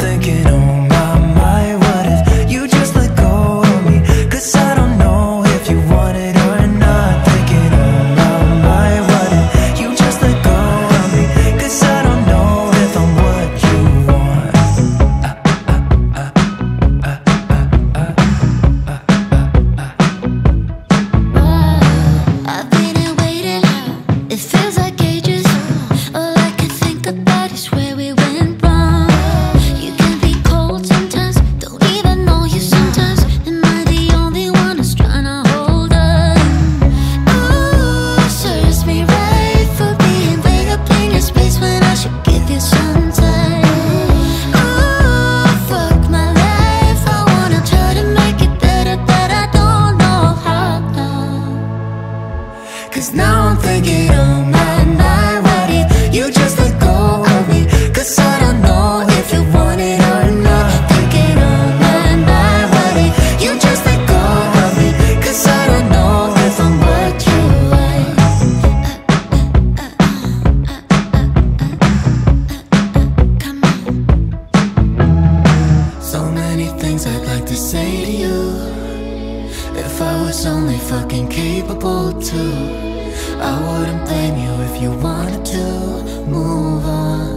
thinking, oh my, what if you just let go of me? 'Cause I don't know if you want it or not. Thinking, oh my, what if you just let go of me? 'Cause I don't know if I'm what you want. I've been here waiting, it feels like ages. All I can think about is where we went wrong. You can be cold sometimes, don't even know you sometimes. Am I the only one who's trying to hold on? Ooh, serves me right for being way up in your space when I should give you some time. Ooh, fuck my life, I wanna try to make it better, but I don't know how. 'Cause now I'm thinking, oh my, what if you just let go of me? 'Cause I don't know if you want it or not. Thinking, oh my, what if you just let go of me? 'Cause I don't know if I'm what you want. Come on. So many things I'd like to say to you, if I was only fucking capable to. I wouldn't blame you if you wanted to move on.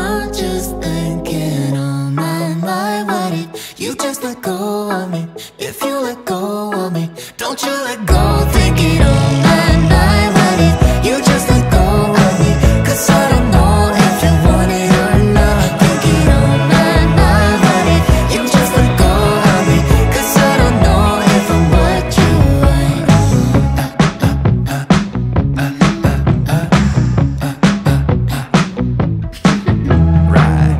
I'm just thinking, oh my, what if you just let go of me? If you let go of me, don't you let go. Thinking, oh my, what if you just let go of me? 'Cause I don't know if you want it or not. Thinking, oh my, what if you just let go of me? 'Cause I don't know if I'm what you want. Right.